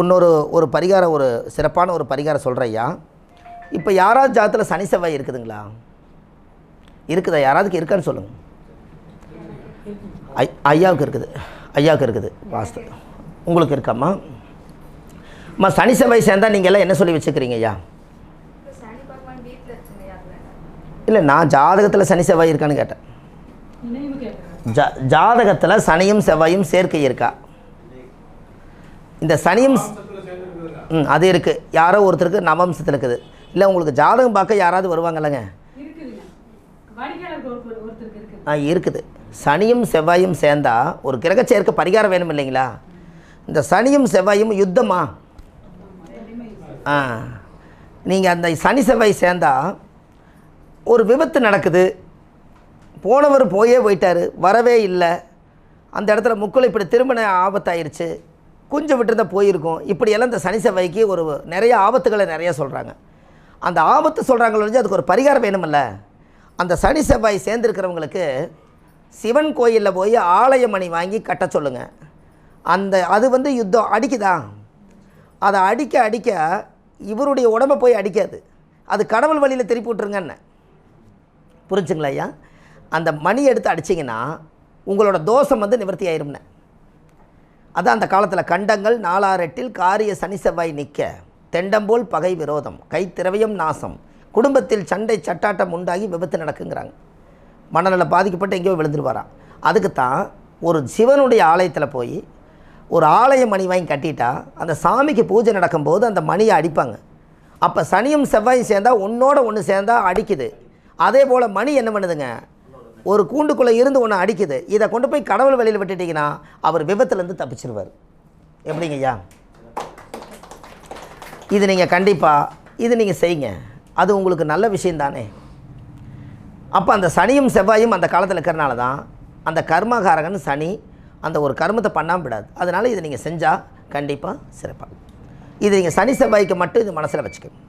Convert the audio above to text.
ஒரு பரிகாரம், ஒரு சிறப்பான ஒரு பரிகாரம் சொல்கிறேன் ஐயா. இப்போ யாராவது ஜாதத்தில் சனி செவ்வாய் இருக்குதுங்களா? இருக்குதா? யாராவதுக்கு இருக்கான்னு சொல்லுங்கள். ஐயாவுக்கு இருக்குது. ஐயாவுக்கு இருக்குது வாஸ்து. உங்களுக்கு இருக்காம்மா? அம்மா சனி செவ்வாய் சேர்ந்தால் நீங்கள் எல்லாம் என்ன சொல்லி வச்சுக்கிறீங்க ஐயா? இல்லை, நான் ஜாதகத்தில் சனி செவ்வாய் இருக்கான்னு கேட்டேன். ஜாதகத்தில் சனியும் செவ்வாயும் சேர்க்கை இருக்கா? இந்த சனியும் அது இருக்குது. யாரோ ஒருத்தருக்கு நவம்சத்தில் இருக்குது. இல்லை, உங்களுக்கு ஜாதகம் பார்க்க யாராவது வருவாங்கல்லங்க? இருக்குது. சனியும் செவ்வாயும் சேர்ந்தால் ஒரு கிரக சேர்க்கை பரிகாரம் வேணும் இல்லைங்களா? இந்த சனியும் செவ்வாயும் யுத்தமா? நீங்கள் அந்த சனி செவ்வாய் சேர்ந்தால் ஒரு விபத்து நடக்குது. போனவர் போயிட்டார், வரவே இல்லை. அந்த இடத்துல முக்குள் இப்படி திருமண ஆபத்தாயிருச்சு, கொஞ்சம் விட்டுருந்தால் போயிருக்கும். இப்படியெல்லாம் இந்த சனி செவ்வாய்க்கு ஒரு நிறைய ஆபத்துகளை நிறையா சொல்கிறாங்க. அந்த ஆபத்து சொல்கிறாங்களே, அதுக்கு ஒரு பரிகாரம் வேணுமில்ல? அந்த சனி செவ்வாய் சேர்ந்துருக்கிறவங்களுக்கு சிவன் கோயிலில் போய் ஆலயமணி வாங்கி கட்ட சொல்லுங்கள். அது யுத்தம் அடிக்குதா, அதை அடிக்க இவருடைய உடம்பை போய் அடிக்காது, அது கடவுள் வழியில் திருப்பி விட்ருங்கன்னு. புரிஞ்சுங்களா ஐயா? அந்த மணி எடுத்து அடிச்சிங்கன்னா உங்களோட தோஷம் நிவர்த்தி ஆயிரும்னு. அதான் அந்த காலத்தில் கண்டங்கள் 4-8 காரிய சனி செவ்வாய் நிற்க, தெண்டம்போல் பகை விரோதம், கைத்திரவியம் நாசம், குடும்பத்தில் சண்டை சட்டாட்டம் உண்டாகி விபத்து நடக்குங்கிறாங்க. மனநல பாதிக்கப்பட்டு எங்கேயோ விழுந்துருவாராம். அதுக்கு தான் ஒரு சிவனுடைய ஆலயத்தில் போய் ஒரு ஆலய மணி வாங்கி கட்டிட்டா அந்த சாமிக்கு பூஜை நடக்கும்போது அந்த மணியை அடிப்பாங்க. அப்போ சனியும் செவ்வாயும் சேர்ந்தால் ஒன்றோட ஒன்று சேர்ந்தால் அடிக்குது. அதே போல் மணி என்ன பண்ணுதுங்க, ஒரு கூண்டுக்குள்ளே இருந்து ஒன்று அடிக்குது. இதை கொண்டு போய் கடவுள் வெளியில் விட்டுட்டிங்கன்னா அவர் விபத்துலேருந்து தப்பிச்சிருவார். எப்படிங்க ஐயா? இது நீங்கள் கண்டிப்பாக நீங்கள் செய்யுங்க. அது உங்களுக்கு நல்ல விஷயந்தானே. அப்போ அந்த சனியும் செவ்வாயும் அந்த காலத்தில் இருக்கிறனால தான் அந்த கர்மகாரகன் சனி அந்த ஒரு கர்மத்தை பண்ணாமல் விடாது. அதனால் இதை நீங்கள் செஞ்சால் கண்டிப்பாக சிறப்பாக. இது நீங்கள் சனி செவ்வாய்க்கு மட்டும் இது மனசில் வச்சுக்கணும்.